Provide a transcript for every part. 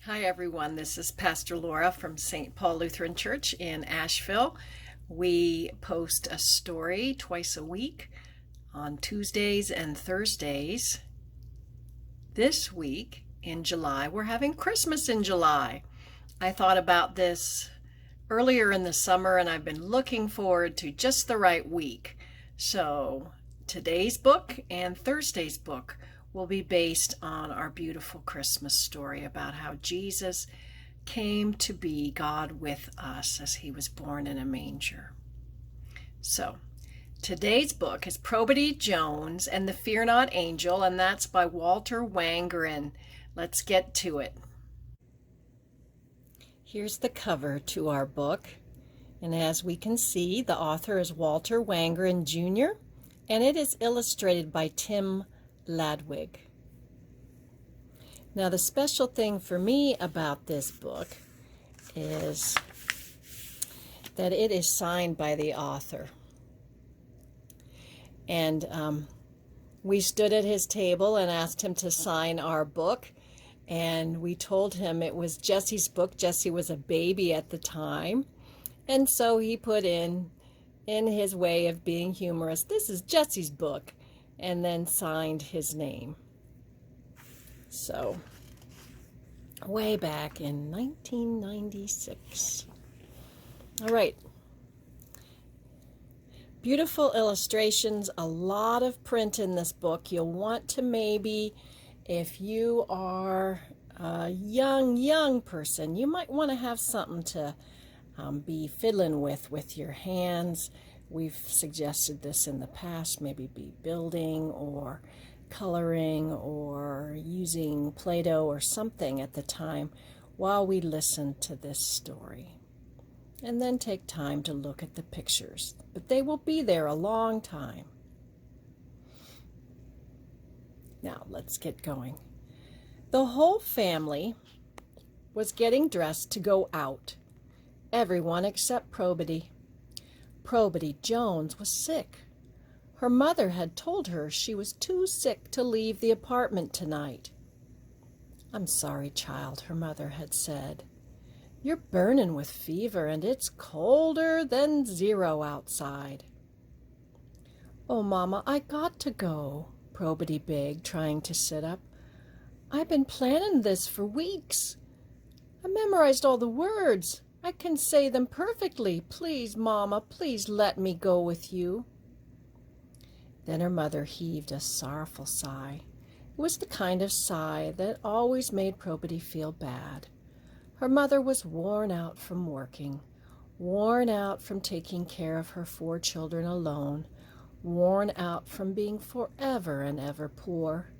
Hi everyone, this is Pastor Laura from St. Paul Lutheran Church in Asheville. We post a story twice a week on Tuesdays and Thursdays. This week in July, we're having Christmas in July. I thought about this earlier in the summer and I've been looking forward to just the right week. So today's book and Thursday's book will be based on our beautiful Christmas story about how Jesus came to be God with us as he was born in a manger. So today's book is Probity Jones and the Fear Not Angel, and that's by Walter Wangerin. Let's get to it. Here's the cover to our book, and as we can see, the author is Walter Wangerin Jr., and it is illustrated by Tim Ladwig. Now, the special thing for me about this book is that it is signed by the author. And we stood at his table and asked him to sign our book, and we told him it was Jesse's book. Jesse was a baby at the time, and so he put in his way of being humorous, "This is Jesse's book," and then signed his name. So, way back in 1996. All right. Beautiful illustrations, a lot of print in this book. You'll want to maybe, if you are a young person, you might want to have something to be fiddling with your hands. We've suggested this in the past, maybe be building or coloring or using Play-Doh or something at the time while we listen to this story. And then take time to look at the pictures, but they will be there a long time. Now let's get going. The whole family was getting dressed to go out. Everyone except Probity. Probity Jones was sick. Her mother had told her she was too sick to leave the apartment tonight. "I'm sorry, child," her mother had said. "You're burning with fever and it's colder than 0 outside." "Oh, Mama, I got to go," Probity begged, trying to sit up. "I've been planning this for weeks. I memorized all the words. I can say them perfectly. Please, Mama, please let me go with you." Then her mother heaved a sorrowful sigh. It was the kind of sigh that always made Probity feel bad. Her mother was worn out from working, worn out from taking care of her 4 children alone, worn out from being forever and ever poor.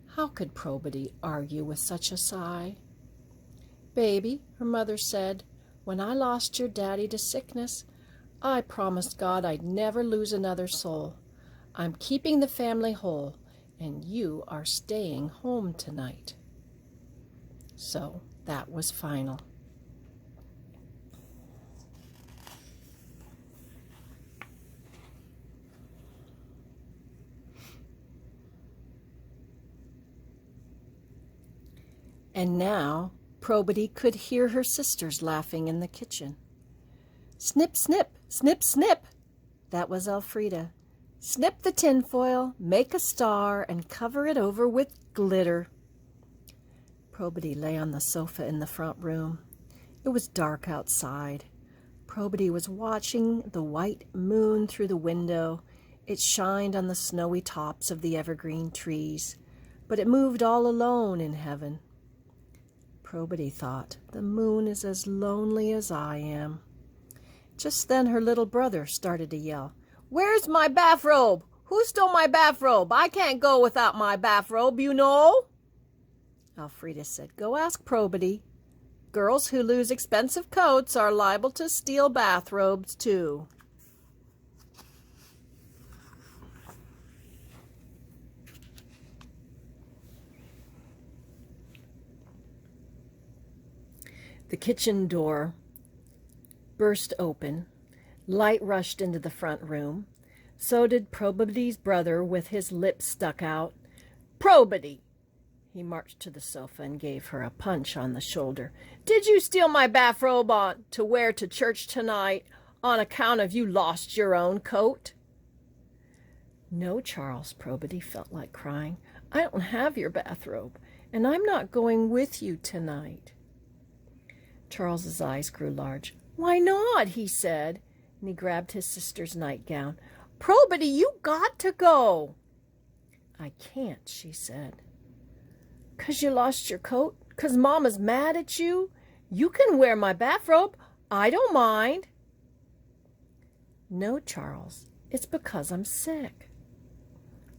How could Probity argue with such a sigh? "Baby," her mother said, "when I lost your daddy to sickness, I promised God I'd never lose another soul. I'm keeping the family whole, and you are staying home tonight." So that was final. And now Probity could hear her sisters laughing in the kitchen. "Snip, snip, snip, snip." That was Elfrida. "Snip the tinfoil, make a star, and cover it over with glitter." Probity lay on the sofa in the front room. It was dark outside. Probity was watching the white moon through the window. It shined on the snowy tops of the evergreen trees, but it moved all alone in heaven. Probity thought, "The moon is as lonely as I am." Just then her little brother started to yell, "Where's my bathrobe? Who stole my bathrobe? I can't go without my bathrobe, you know." Elfrida said, "Go ask Probity. Girls who lose expensive coats are liable to steal bathrobes, too." The kitchen door burst open. Light rushed into the front room. So did Probity's brother with his lips stuck out. "Probity!" He marched to the sofa and gave her a punch on the shoulder. "Did you steal my bathrobe to wear to church tonight on account of you lost your own coat?" "No, Charles," Probity felt like crying. "I don't have your bathrobe, and I'm not going with you tonight." Charles's eyes grew large. "Why not?" he said, and he grabbed his sister's nightgown. "Probity, you got to go." "I can't," she said. "'Cause you lost your coat? 'Cause Mama's mad at you? You can wear my bathrobe. I don't mind." "No, Charles, it's because I'm sick."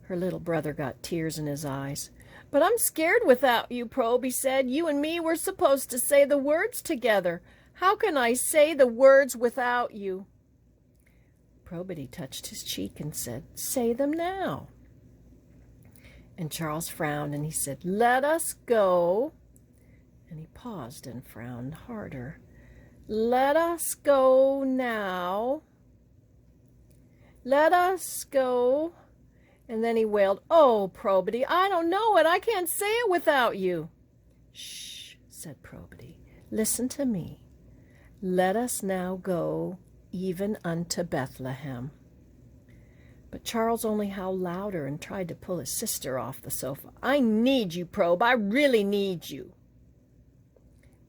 Her little brother got tears in his eyes. "But I'm scared without you, Probe," he said. "You and me were supposed to say the words together. How can I say the words without you?" Probity touched his cheek and said, "Say them now." And Charles frowned and he said, "Let us go." And he paused and frowned harder. "Let us go now. Let us go." And then he wailed, "Oh, Probity, I don't know it. I can't say it without you." "Shh," said Probity. "Listen to me. Let us now go even unto Bethlehem." But Charles only howled louder and tried to pull his sister off the sofa. "I need you, Probe. I really need you."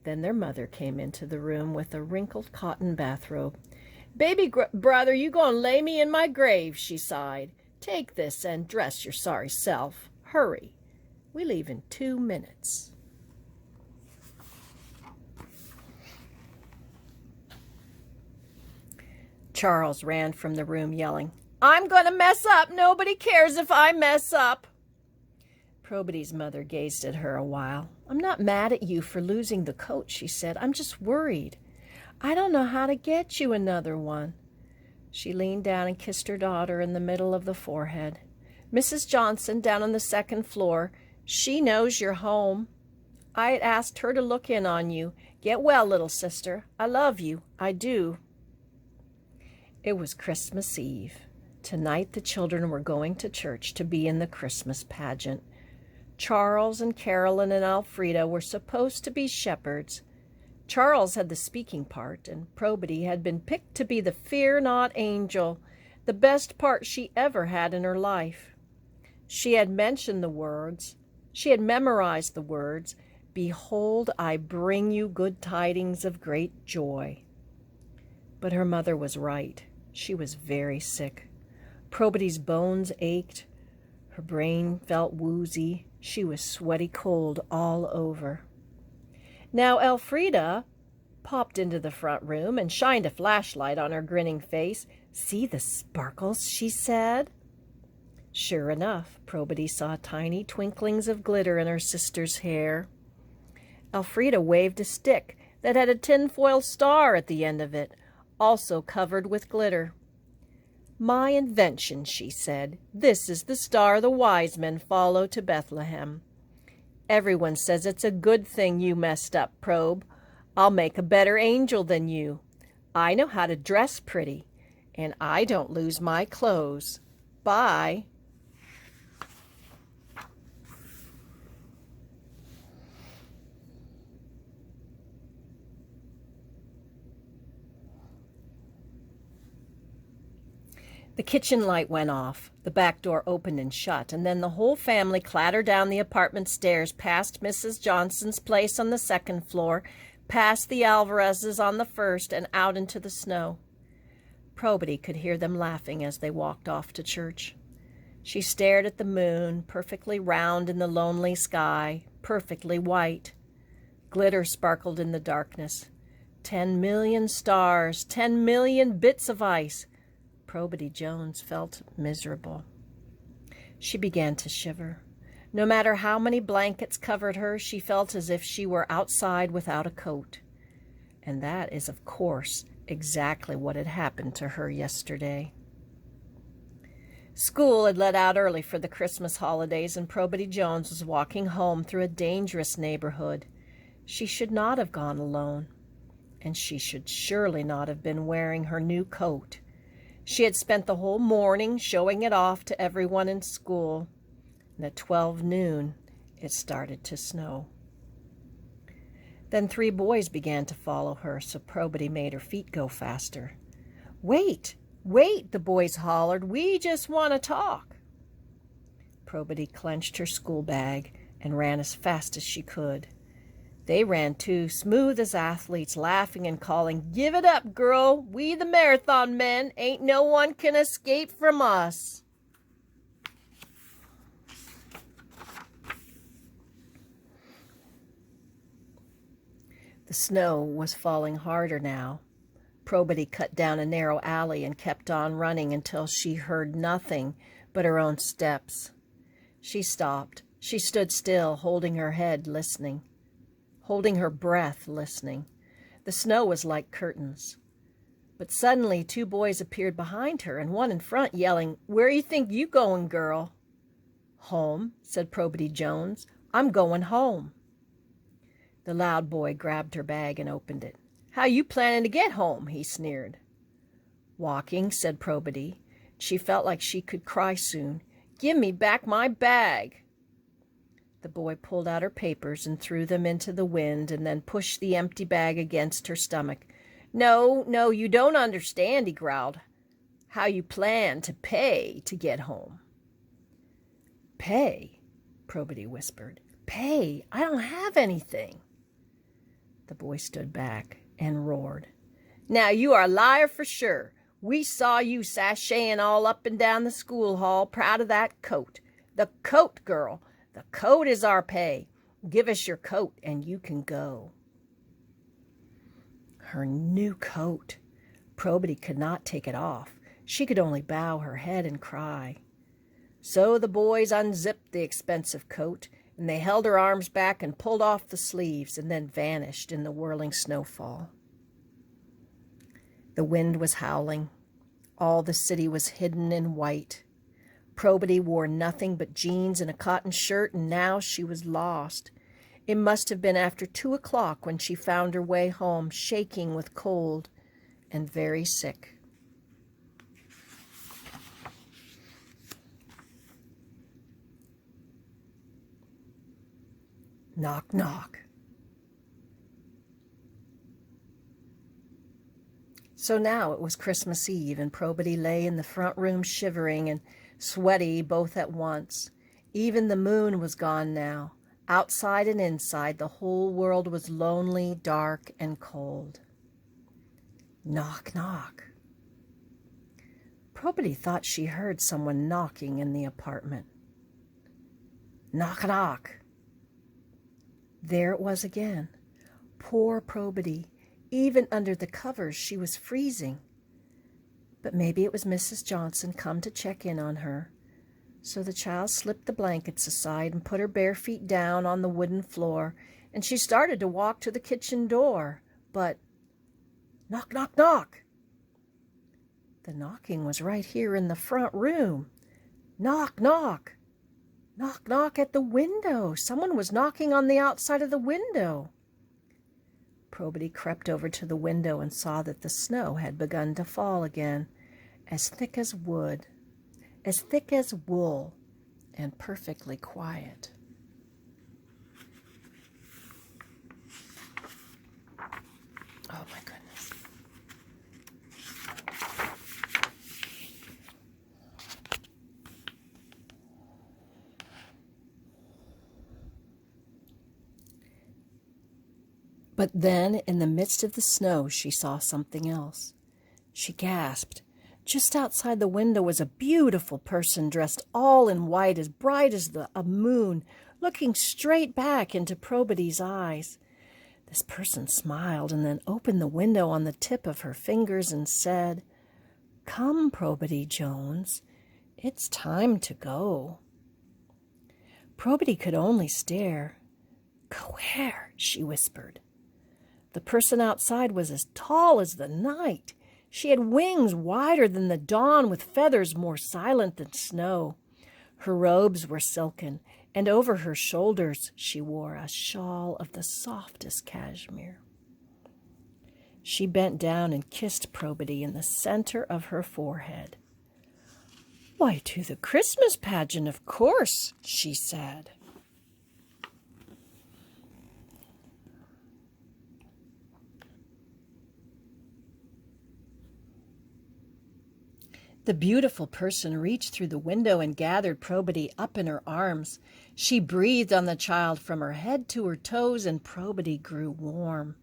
Then their mother came into the room with a wrinkled cotton bathrobe. "Baby brother, you gonna lay me in my grave," she sighed. "Take this and dress your sorry self. Hurry. We leave in 2 minutes." Charles ran from the room yelling, "I'm going to mess up. Nobody cares if I mess up." Probity's mother gazed at her a while. "I'm not mad at you for losing the coat," she said. "I'm just worried. I don't know how to get you another one." She leaned down and kissed her daughter in the middle of the forehead. "Mrs. Johnson down on the 2nd floor, she knows you're home. I had asked her to look in on you. Get well, little sister. I love you. I do." It was Christmas Eve. Tonight the children were going to church to be in the Christmas pageant. Charles and Carolyn and Elfrida were supposed to be shepherds. Charles had the speaking part, and Probity had been picked to be the fear-not angel, the best part she ever had in her life. She had mentioned the words. She had memorized the words, "Behold, I bring you good tidings of great joy." But her mother was right. She was very sick. Probity's bones ached. Her brain felt woozy. She was sweaty cold all over. Now Elfrida popped into the front room and shined a flashlight on her grinning face. "See the sparkles?" she said. Sure enough, Probity saw tiny twinklings of glitter in her sister's hair. Elfrida waved a stick that had a tinfoil star at the end of it, also covered with glitter. "My invention," she said. "This is the star the wise men follow to Bethlehem. Everyone says it's a good thing you messed up, Probe. I'll make a better angel than you. I know how to dress pretty, and I don't lose my clothes. Bye." The kitchen light went off, the back door opened and shut, and then the whole family clattered down the apartment stairs past Mrs. Johnson's place on the 2nd floor, past the Alvarez's on the 1st, and out into the snow. Probity could hear them laughing as they walked off to church. She stared at the moon, perfectly round in the lonely sky, perfectly white. Glitter sparkled in the darkness. 10 million stars, 10 million bits of ice. Probity Jones felt miserable. She began to shiver. No matter how many blankets covered her, she felt as if she were outside without a coat. And that is, of course, exactly what had happened to her yesterday. School had let out early for the Christmas holidays, and Probity Jones was walking home through a dangerous neighborhood. She should not have gone alone, and she should surely not have been wearing her new coat. She had spent the whole morning showing it off to everyone in school, and at 12 noon it started to snow. Then 3 boys began to follow her, so Probity made her feet go faster. "Wait, wait," the boys hollered. "We just want to talk." Probity clenched her school bag and ran as fast as she could. They ran too, smooth as athletes, laughing and calling, "Give it up, girl. We the marathon men. Ain't no one can escape from us." The snow was falling harder now. Probity cut down a narrow alley and kept on running until she heard nothing but her own steps. She stopped. She stood still, holding her head, listening. Holding her breath, listening. The snow was like curtains. But suddenly 2 boys appeared behind her, and one in front, yelling, "Where you think you going, girl?" "Home," said Probity Jones. "I'm going home." The loud boy grabbed her bag and opened it. "How you planning to get home?" he sneered. "Walking," said Probity. She felt like she could cry soon. "Give me back my bag." The boy pulled out her papers and threw them into the wind and then pushed the empty bag against her stomach. No, you don't understand," he growled. "How you plan to pay to get home." "Pay?" Probity whispered. "Pay? I don't have anything." The boy stood back and roared. "Now you are a liar for sure. We saw you sashaying all up and down the school hall, proud of that coat. The coat, girl. The coat is our pay. Give us your coat and you can go." Her new coat. Probity could not take it off. She could only bow her head and cry. So the boys unzipped the expensive coat, and they held her arms back and pulled off the sleeves and then vanished in the whirling snowfall. The wind was howling. All the city was hidden in white. Probity wore nothing but jeans and a cotton shirt, and now she was lost. It must have been after 2 o'clock when she found her way home, shaking with cold and very sick. Knock, knock. So now it was Christmas Eve, and Probity lay in the front room shivering and sweaty both at once. Even the moon was gone now. Outside and inside, the whole world was lonely, dark, and cold. Knock, knock. Probity thought she heard someone knocking in the apartment. Knock, knock. There it was again. Poor Probity. Even under the covers, she was freezing. But maybe it was Mrs. Johnson come to check in on her. So the child slipped the blankets aside and put her bare feet down on the wooden floor, and she started to walk to the kitchen door. But knock, knock, knock. The knocking was right here in the front room. Knock, knock. Knock, knock at the window. Someone was knocking on the outside of the window. Probity crept over to the window and saw that the snow had begun to fall again, as thick as wood, as thick as wool, and perfectly quiet. Oh my goodness. But then, in the midst of the snow, she saw something else. She gasped. Just outside the window was a beautiful person dressed all in white, as bright as a moon, looking straight back into Probity's eyes. This person smiled and then opened the window on the tip of her fingers and said, "Come, Probity Jones, it's time to go." Probity could only stare. "Go where?" she whispered. The person outside was as tall as the night. She had wings wider than the dawn, with feathers more silent than snow. Her robes were silken, and over her shoulders she wore a shawl of the softest cashmere. She bent down and kissed Probity in the center of her forehead. "Why, to the Christmas pageant, of course," she said. The beautiful person reached through the window and gathered Probity up in her arms. She breathed on the child from her head to her toes, and Probity grew warm.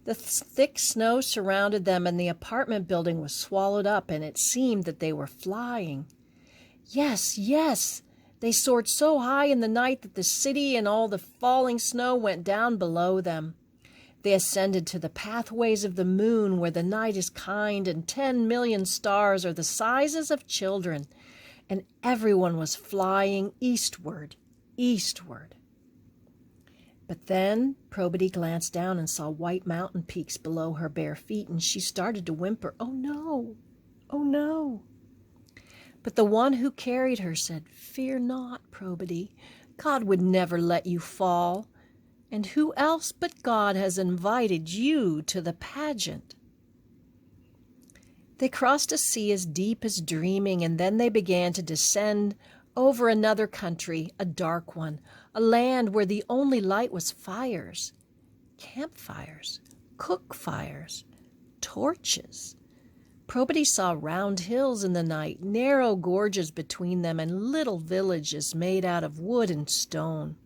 The thick snow surrounded them, and the apartment building was swallowed up, and it seemed that they were flying. Yes, yes! They soared so high in the night that the city and all the falling snow went down below them. They ascended to the pathways of the moon, where the night is kind and 10 million stars are the sizes of children, and everyone was flying eastward, eastward. But then Probity glanced down and saw white mountain peaks below her bare feet, and she started to whimper, "Oh no, oh no." But the one who carried her said, "Fear not, Probity. God would never let you fall. And who else but God has invited you to the pageant?" They crossed a sea as deep as dreaming, and then they began to descend over another country, a dark one, a land where the only light was fires, campfires, cook fires, torches. Probity saw round hills in the night, narrow gorges between them, and little villages made out of wood and stone.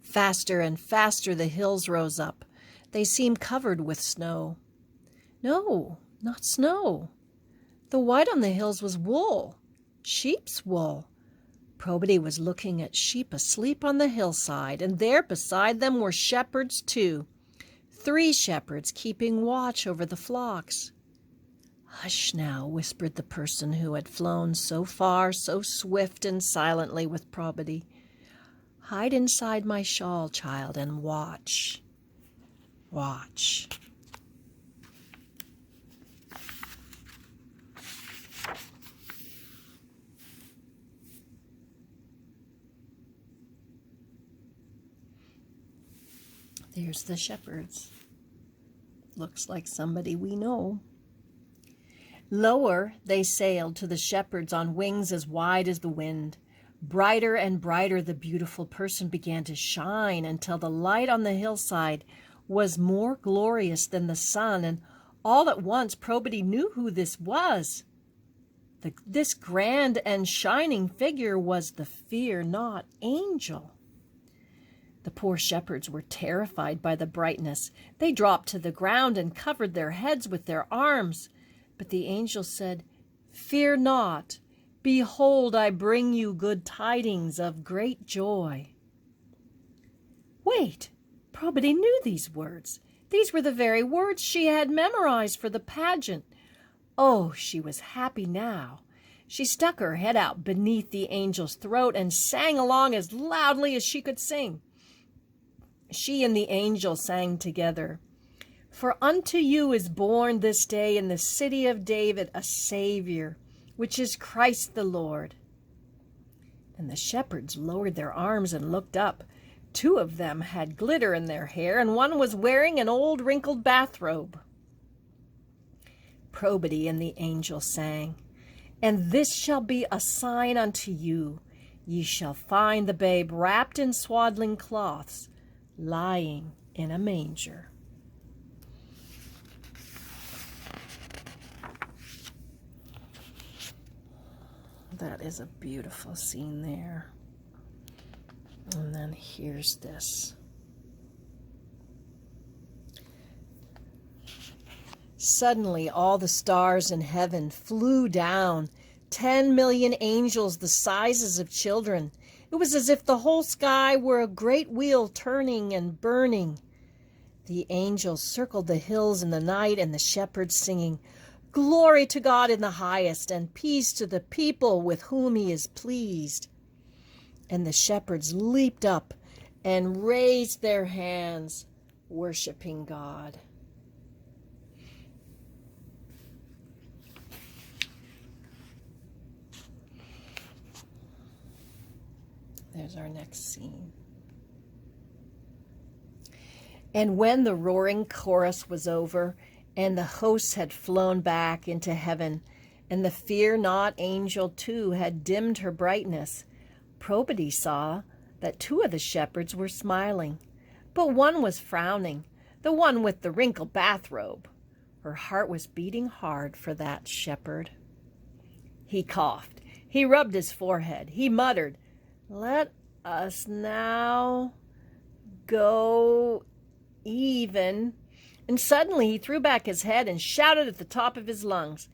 Faster and faster the hills rose up. They seemed covered with snow. No, not snow. The white on the hills was wool, sheep's wool. Probity was looking at sheep asleep on the hillside, and there beside them were shepherds too, 3 shepherds keeping watch over the flocks. "Hush now," whispered the person who had flown so far, so swift and silently with Probity. "Hide inside my shawl, child, and watch. Watch." There's the shepherds. Looks like somebody we know. Lower they sailed to the shepherds on wings as wide as the wind. Brighter and brighter the beautiful person began to shine until the light on the hillside was more glorious than the sun, and all at once Probity knew who this was. This grand and shining figure was the Fear Not angel. The poor shepherds were terrified by the brightness. They dropped to the ground and covered their heads with their arms. But the angel said, "Fear not. Behold, I bring you good tidings of great joy." Wait, Probity knew these words. These were the very words she had memorized for the pageant. Oh, she was happy now. She stuck her head out beneath the angel's throat and sang along as loudly as she could sing. She and the angel sang together. "For unto you is born this day in the city of David a Savior, which is Christ the Lord." And the shepherds lowered their arms and looked up. 2 of them had glitter in their hair, and one was wearing an old wrinkled bathrobe. Probity and the angel sang, "And this shall be a sign unto you. Ye shall find the babe wrapped in swaddling cloths, lying in a manger." That is a beautiful scene there. And then here's this. Suddenly all the stars in heaven flew down, 10 million angels the sizes of children. It was as if the whole sky were a great wheel turning and burning. The angels circled the hills in the night, and the shepherds singing, "Glory to God in the highest, and peace to the people with whom he is pleased." And the shepherds leaped up and raised their hands, worshiping God. There's our next scene. And when the roaring chorus was over, and the hosts had flown back into heaven, and the Fear Not angel too had dimmed her brightness, Probity saw that 2 of the shepherds were smiling, but one was frowning, the one with the wrinkled bathrobe. Her heart was beating hard for that shepherd. He coughed. He rubbed his forehead. He muttered, "Let us now go even." And suddenly he threw back his head and shouted at the top of his lungs,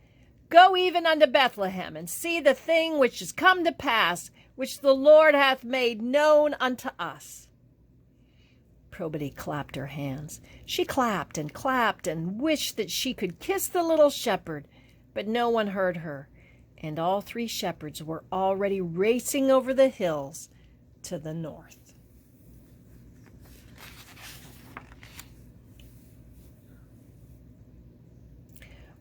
"Go even unto Bethlehem, and see the thing which is come to pass, which the Lord hath made known unto us." Probity clapped her hands. She clapped and wished that she could kiss the little shepherd, but no one heard her, and all 3 shepherds were already racing over the hills to the north.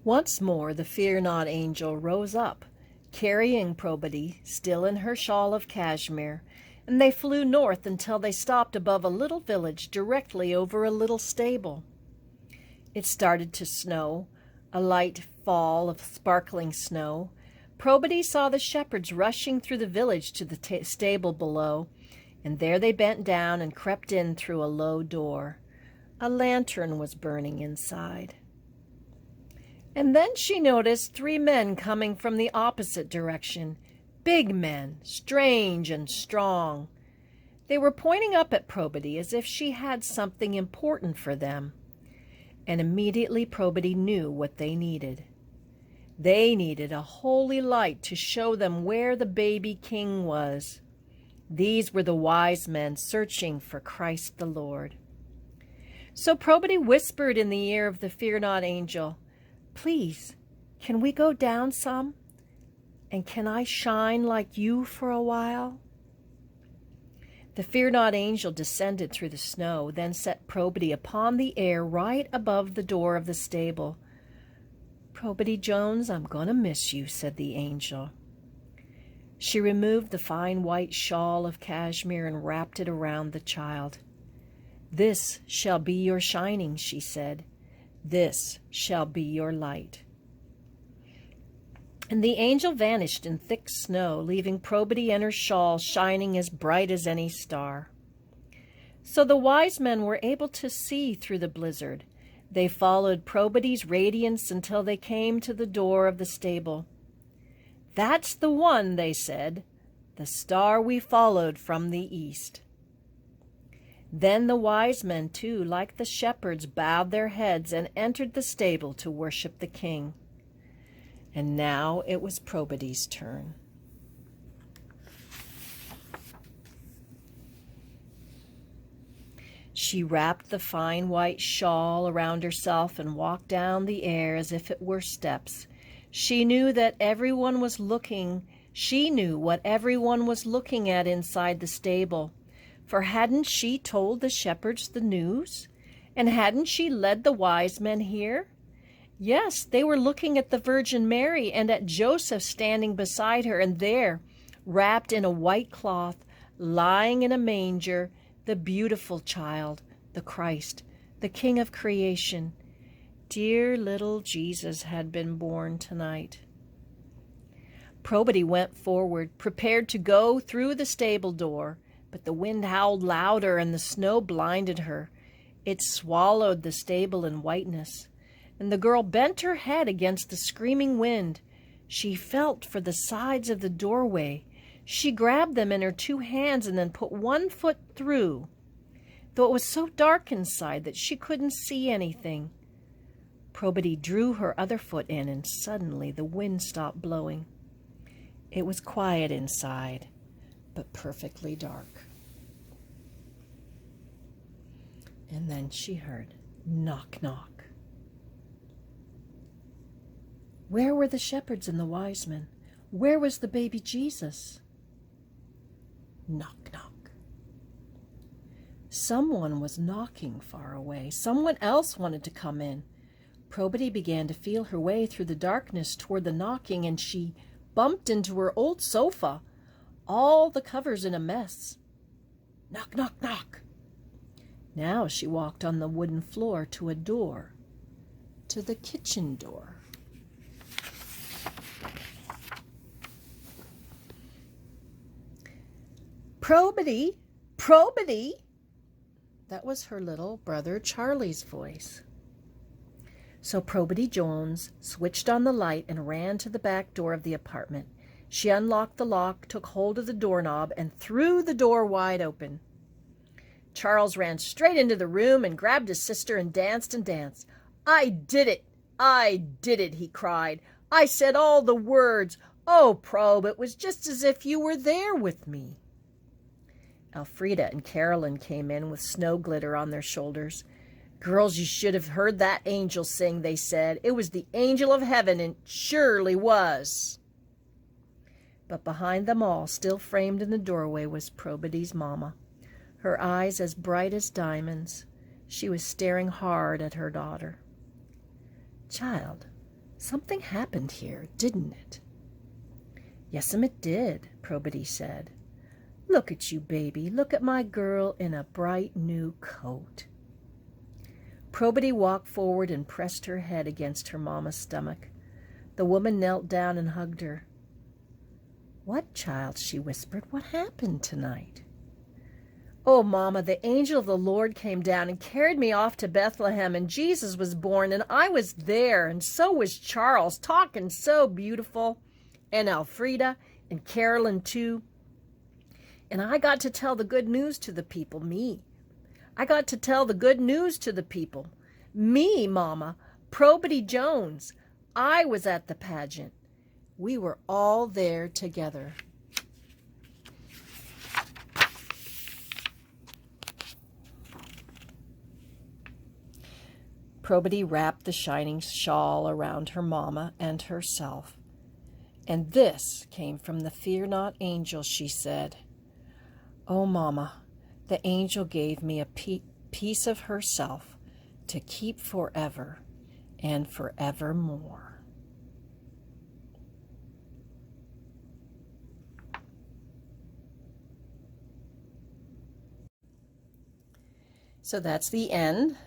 Once more the fear-not angel rose up, carrying Probity still in her shawl of cashmere, and they flew north until they stopped above a little village directly over a little stable. It started to snow, a light fall of sparkling snow. Probity saw the shepherds rushing through the village to the stable below, and there they bent down and crept in through a low door. A lantern was burning inside. And then she noticed 3 men coming from the opposite direction, big men, strange and strong. They were pointing up at Probity as if she had something important for them. And immediately Probity knew what they needed. They needed a holy light to show them where the baby king was. These were the wise men searching for Christ the Lord. So Probity whispered in the ear of the fear-not angel, "Please, can we go down some? And can I shine like you for a while?" The fear-not angel descended through the snow, then set Probity upon the air right above the door of the stable. "Probity Jones, I'm going to miss you," said the angel. She removed the fine white shawl of cashmere and wrapped it around the child. "This shall be your shining," she said. "This shall be your light." And the angel vanished in thick snow, leaving Probity and her shawl shining as bright as any star. So the wise men were able to see through the blizzard. They followed Probity's radiance until they came to the door of the stable. "That's the one," they said, "the star we followed from the east." Then the wise men, too, like the shepherds, bowed their heads and entered the stable to worship the king. And now it was Probity's turn. She wrapped the fine white shawl around herself and walked down the air as if it were steps. She knew that everyone was looking. She knew what everyone was looking at inside the stable. For hadn't she told the shepherds the news? And hadn't she led the wise men here? Yes, they were looking at the Virgin Mary and at Joseph standing beside her, and there, wrapped in a white cloth, lying in a manger, the beautiful child, the Christ, the King of creation. Dear little Jesus had been born tonight. Probity went forward, prepared to go through the stable door, but the wind howled louder and the snow blinded her. It swallowed the stable in whiteness, and the girl bent her head against the screaming wind. She felt for the sides of the doorway. She grabbed them in her 2 hands and then put 1 foot through, though it was so dark inside that she couldn't see anything. Probity drew her other foot in, and suddenly the wind stopped blowing. It was quiet inside, but perfectly dark. And then she heard knock, knock. Where were the shepherds and the wise men? Where was the baby Jesus? Knock, knock. Someone was knocking far away. Someone else wanted to come in. Probity began to feel her way through the darkness toward the knocking, and she bumped into her old sofa, all the covers in a mess. Knock, knock, knock. Now she walked on the wooden floor to a door, to the kitchen door. Probity, Probity. That was her little brother Charlie's voice. So Probity Jones switched on the light and ran to the back door of the apartment. She unlocked the lock, took hold of the doorknob, and threw the door wide open. Charles ran straight into the room and grabbed his sister and danced and danced. "I did it! I did it!" he cried. "I said all the words. Oh, Probe, it was just as if you were there with me." Elfrida and Carolyn came in with snow glitter on their shoulders. "Girls, you should have heard that angel sing," they said. "It was the angel of heaven, and surely was." But behind them all, still framed in the doorway, was Probity's mama, her eyes as bright as diamonds. She was staring hard at her daughter. "Child, something happened here, didn't it?" "Yes'm, it did," Probity said. "Look at you, baby. Look at my girl in a bright new coat." Probity walked forward and pressed her head against her mama's stomach. The woman knelt down and hugged her. "What, child?" she whispered. "What happened tonight?" "Oh, Mama, the angel of the Lord came down and carried me off to Bethlehem, and Jesus was born, and I was there, and so was Charles, talking so beautiful, and Elfrida, and Carolyn, too. And I got to tell the good news to the people, me. I got to tell the good news to the people. Me, Mama, Probity Jones. I was at the pageant. We were all there together." Probity wrapped the shining shawl around her mama and herself. "And this came from the Fear Not angel," she said. "Oh, Mama, the angel gave me a piece of herself to keep forever and forevermore." So that's the end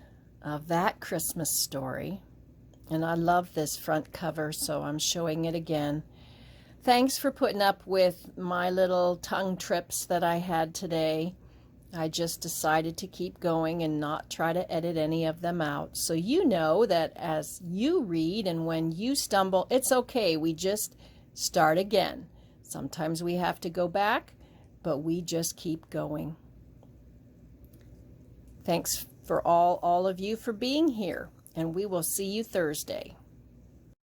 of that Christmas story. And I love this front cover, so I'm showing it again. Thanks for putting up with my little tongue trips that I had today. I just decided to keep going and not try to edit any of them out. So you know that as you read and when you stumble, it's okay. We just start again. Sometimes we have to go back, but we just keep going. Thanks for all of you for being here, and we will see you Thursday.